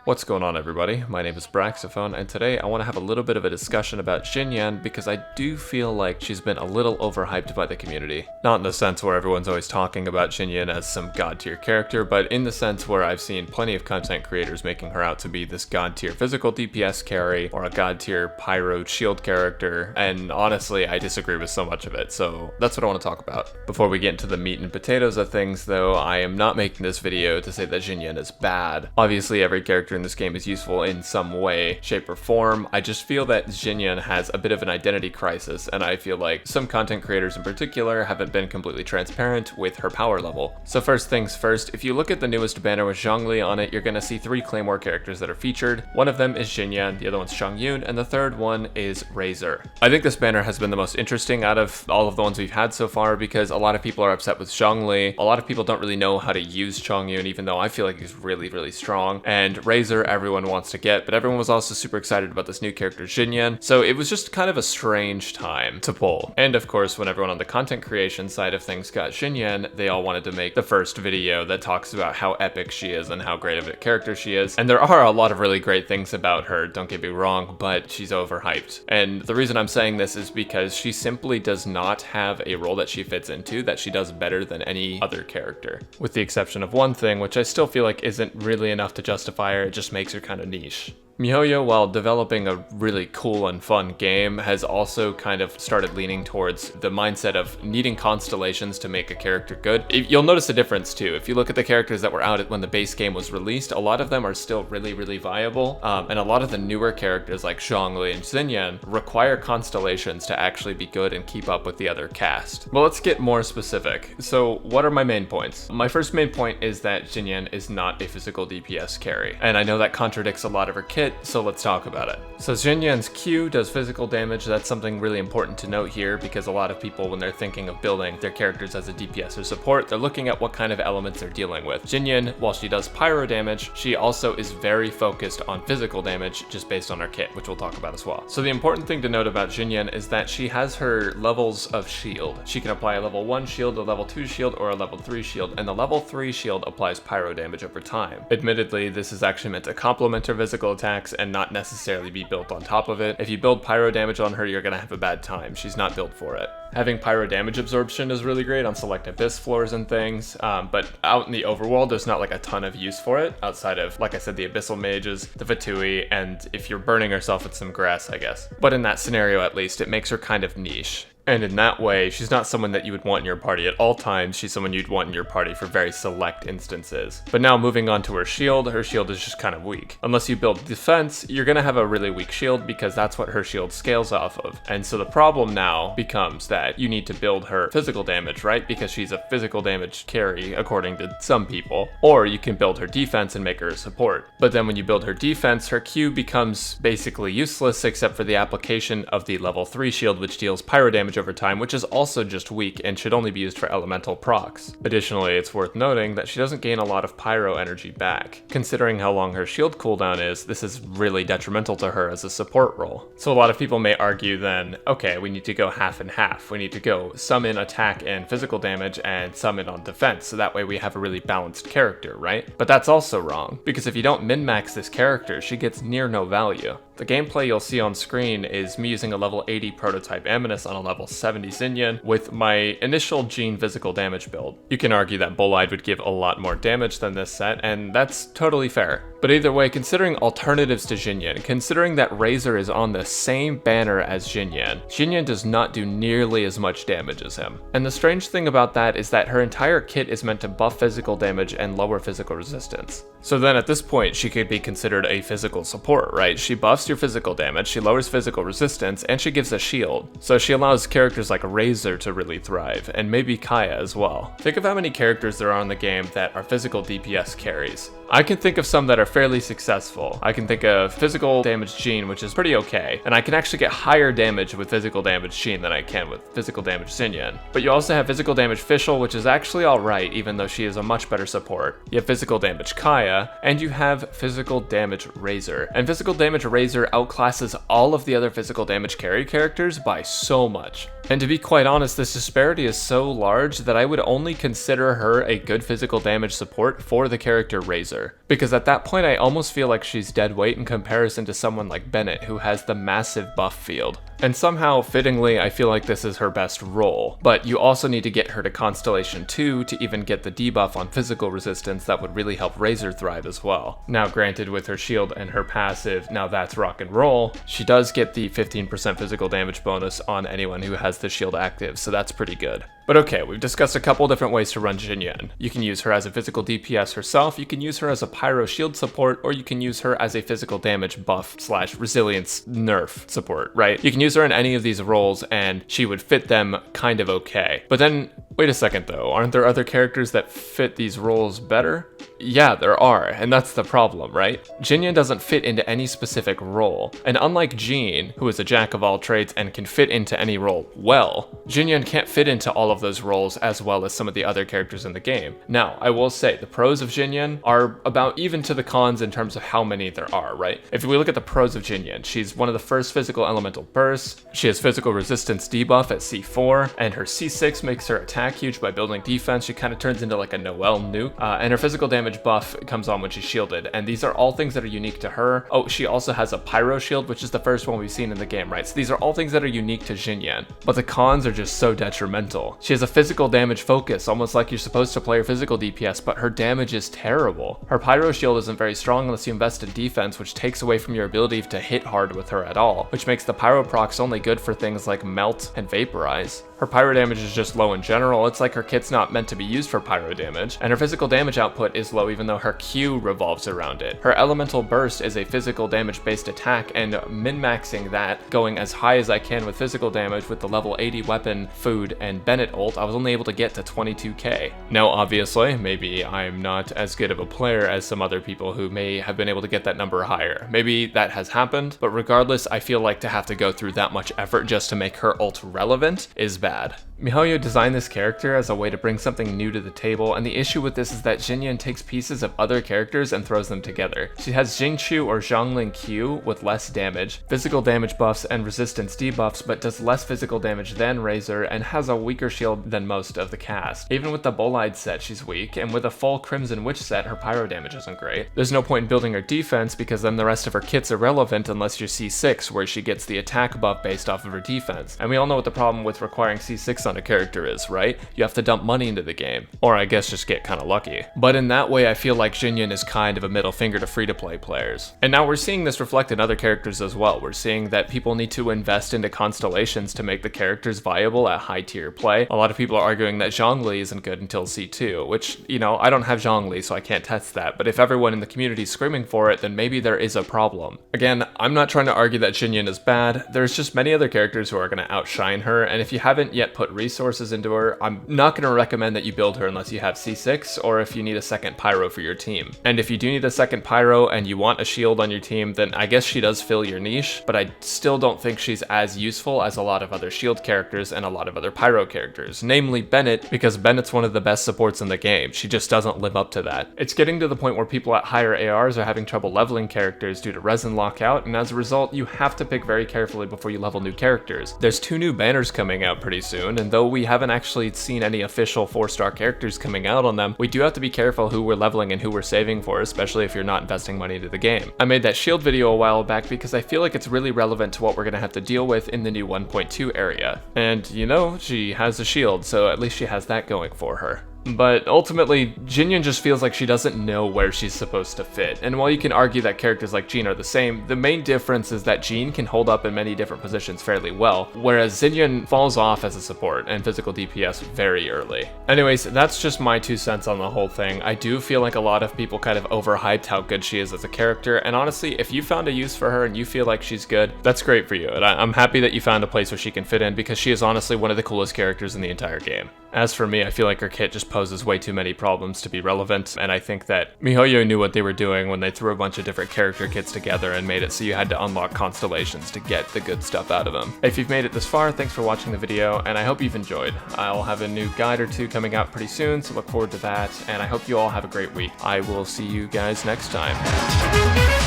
What's going on, everybody? My name is Braxophone, and today I want to have a little bit of a discussion about Xinyan because I do feel like she's been a little overhyped by the community. Not in the sense where everyone's always talking about Xinyan as some god-tier character, but in the sense where I've seen plenty of content creators making her out to be this god-tier physical DPS carry or a god-tier pyro shield character, and honestly, I disagree with so much of it, so that's what I want to talk about. Before we get into the meat and potatoes of things, though, I am not making this video to say that Xinyan is bad. Obviously, every character in this game is useful in some way, shape, or form. I just feel that Xinyan has a bit of an identity crisis, and I feel like some content creators in particular haven't been completely transparent with her power level. So first things first, if you look at the newest banner with Zhongli on it, you're gonna see 3 Claymore characters that are featured. One of them is Xinyan, the other one's Jinyoun, and the third one is Razor. I think this banner has been the most interesting out of all of the ones we've had so far because a lot of people are upset with Zhongli. A lot of people don't really know how to use Jinyoun, even though I feel like he's really strong. And Razor, everyone wants to get, but everyone was also super excited about this new character Xinyan, so it was just kind of a strange time to pull. And of course, when everyone on the content creation side of things got Xinyan, they all wanted to make the first video that talks about how epic she is and how great of a character she is. And there are a lot of really great things about her, don't get me wrong, but she's overhyped. And the reason I'm saying this is because she simply does not have a role that she fits into that she does better than any other character. With the exception of one thing, which I still feel like isn't really enough to justify her, it just makes her kind of niche. MiHoYo, while developing a really cool and fun game, has also kind of started leaning towards the mindset of needing constellations to make a character good. You'll notice a difference too. If you look at the characters that were out when the base game was released, a lot of them are still really viable, and a lot of the newer characters like Zhongli and Xinyan require constellations to actually be good and keep up with the other cast. Well, let's get more specific. So what are my main points? My first main point is that Xinyan is not a physical DPS carry, and I know that contradicts a lot of her kit, so let's talk about it. So Xinyan's Q does physical damage. That's something really important to note here because a lot of people, when they're thinking of building their characters as a DPS or support, they're looking at what kind of elements they're dealing with. Xinyan, while she does pyro damage, she also is very focused on physical damage just based on her kit, which we'll talk about as well. So the important thing to note about Xinyan is that she has her levels of shield. She can apply a level 1 shield, a level 2 shield, or a level 3 shield, and the level 3 shield applies pyro damage over time. Admittedly, this is actually meant to complement her physical attack and not necessarily be built on top of it. If you build pyro damage on her, you're gonna have a bad time. She's not built for it. Having pyro damage absorption is really great on select abyss floors and things, but out in the overworld, there's not like a ton of use for it outside of, like I said, the abyssal mages, the Fatui, and if you're burning herself with some grass, I guess. But in that scenario, at least, it makes her kind of niche. And in that way, she's not someone that you would want in your party at all times. She's someone you'd want in your party for very select instances. But now moving on to her shield is just kind of weak. Unless you build defense, you're gonna have a really weak shield because that's what her shield scales off of. And so the problem now becomes that you need to build her physical damage, right? Because she's a physical damage carry, according to some people. Or you can build her defense and make her a support. But then when you build her defense, her Q becomes basically useless except for the application of the level 3 shield, which deals pyro damage over time, which is also just weak and should only be used for elemental procs. Additionally, it's worth noting that she doesn't gain a lot of pyro energy back. Considering how long her shield cooldown is, this is really detrimental to her as a support role. So a lot of people may argue then, okay, we need to go half and half. We need to go some in attack and physical damage and some in on defense, so that way we have a really balanced character, right? But that's also wrong, because if you don't min-max this character, she gets near no value. The gameplay you'll see on screen is me using a level 80 prototype Aminus on a level 70 Xinyan with my initial Gene physical damage build. You can argue that Bolide would give a lot more damage than this set, and that's totally fair. But either way, considering alternatives to Xinyan, considering that Razor is on the same banner as Xinyan, Xinyan does not do nearly as much damage as him. And the strange thing about that is that her entire kit is meant to buff physical damage and lower physical resistance. So then at this point, she could be considered a physical support, right? She buffs your physical damage, she lowers physical resistance, and she gives a shield. So she allows characters like Razor to really thrive, and maybe Kaya as well. Think of how many characters there are in the game that are physical DPS carries. I can think of some that are fairly successful. I can think of physical damage Jean, which is pretty okay, and I can actually get higher damage with physical damage Jean than I can with physical damage Xinyan. But you also have physical damage Fischl, which is actually alright, even though she is a much better support. You have physical damage Kaya, and you have physical damage Razor. And physical damage Razor outclasses all of the other physical damage carry characters by so much. And to be quite honest, this disparity is so large that I would only consider her a good physical damage support for the character Razor. Because at that point I almost feel like she's dead weight in comparison to someone like Bennett, who has the massive buff field. And somehow, fittingly, I feel like this is her best role. But you also need to get her to Constellation 2 to even get the debuff on physical resistance that would really help Razor thrive as well. Now granted, with her shield and her passive, now that's rock and roll, she does get the 15% physical damage bonus on anyone who has the shield active, so that's pretty good. But okay, we've discussed a couple different ways to run Xinyan. You can use her as a physical DPS herself, you can use her as a pyro shield support, or you can use her as a physical damage buff / resilience nerf support, right? You can use her in any of these roles and she would fit them kind of okay. But then, wait a second though, aren't there other characters that fit these roles better? Yeah, there are, and that's the problem, right? Jinyoun doesn't fit into any specific role, and unlike Jean, who is a jack of all trades and can fit into any role well, Jinyoun can't fit into all of those roles as well as some of the other characters in the game. Now, I will say, the pros of Jinyoun are about even to the cons in terms of how many there are, right? If we look at the pros of Jinyoun, she's one of the first physical elemental bursts, she has physical resistance debuff at C4, and her C6 makes her attack huge by building defense. She kind of turns into like a Noelle nuke, and her physical damage buff comes on when she's shielded, and these are all things that are unique to her. Oh, she also has a pyro shield, which is the first one we've seen in the game, right? So these are all things that are unique to Xinyan, but the cons are just so detrimental. She has a physical damage focus, almost like you're supposed to play her physical DPS, but her damage is terrible. Her pyro shield isn't very strong unless you invest in defense, which takes away from your ability to hit hard with her at all, which makes the pyro procs only good for things like melt and vaporize. Her pyro damage is just low in general. It's like her kit's not meant to be used for pyro damage, and her physical damage output is low even though her Q revolves around it. Her elemental burst is a physical damage based attack, and min-maxing that, going as high as I can with physical damage with the level 80 weapon, food, and Bennett ult, I was only able to get to 22k. Now obviously, maybe I'm not as good of a player as some other people who may have been able to get that number higher. Maybe that has happened, but regardless, I feel like to have to go through that much effort just to make her ult relevant is bad. miHoYo designed this character as a way to bring something new to the table, and the issue with this is that Xinyan takes pieces of other characters and throws them together. She has Jingqiu or Zhongli Q with less damage, physical damage buffs and resistance debuffs, but does less physical damage than Razor and has a weaker shield than most of the cast. Even with the Bolide set, she's weak, and with a full Crimson Witch set, her pyro damage isn't great. There's no point in building her defense because then the rest of her kit's irrelevant unless you're C6, where she gets the attack buff based off of her defense. And we all know what the problem with requiring C6 on a character is, right? You have to dump money into the game. Or I guess just get kinda lucky. But in that way, I feel like Jinyoun is kind of a middle finger to free-to-play players. And now we're seeing this reflect in other characters as well. We're seeing that people need to invest into constellations to make the characters viable at high tier play. A lot of people are arguing that Zhongli isn't good until C2, which, you know, I don't have Zhongli, so I can't test that. But if everyone in the community is screaming for it, then maybe there is a problem. Again, I'm not trying to argue that Jinyoun is bad. There's just many other characters who are going to outshine her, and if you haven't yet put resources into her, I'm not going to recommend that you build her unless you have C6 or if you need a second pyro for your team. And if you do need a second pyro and you want a shield on your team, then I guess she does fill your niche, but I still don't think she's as useful as a lot of other shield characters and a lot of other pyro characters, namely Bennett, because Bennett's one of the best supports in the game. She just doesn't live up to that. It's getting to the point where people at higher ARs are having trouble leveling characters due to resin lockout, and as a result, you have to pick very carefully before you level new characters. There's 2 new banners coming out pretty soon, and though we haven't actually seen any official 4-star characters coming out on them, we do have to be careful who we're leveling and who we're saving for, especially if you're not investing money into the game. I made that shield video a while back because I feel like it's really relevant to what we're gonna have to deal with in the new 1.2 area. And you know, she has a shield, so at least she has that going for her. But ultimately, Jinyoun just feels like she doesn't know where she's supposed to fit. And while you can argue that characters like Jean are the same, the main difference is that Jean can hold up in many different positions fairly well, whereas Xinyan falls off as a support and physical DPS very early. Anyways, that's just my 2 cents on the whole thing. I do feel like a lot of people kind of overhyped how good she is as a character, and honestly, if you found a use for her and you feel like she's good, that's great for you. And I'm happy that you found a place where she can fit in because she is honestly one of the coolest characters in the entire game. As for me, I feel like her kit just poses way too many problems to be relevant, and I think that miHoYo knew what they were doing when they threw a bunch of different character kits together and made it so you had to unlock constellations to get the good stuff out of them. If you've made it this far, thanks for watching the video, and I hope you've enjoyed. I'll have a new guide or 2 coming out pretty soon, so look forward to that, and I hope you all have a great week. I will see you guys next time.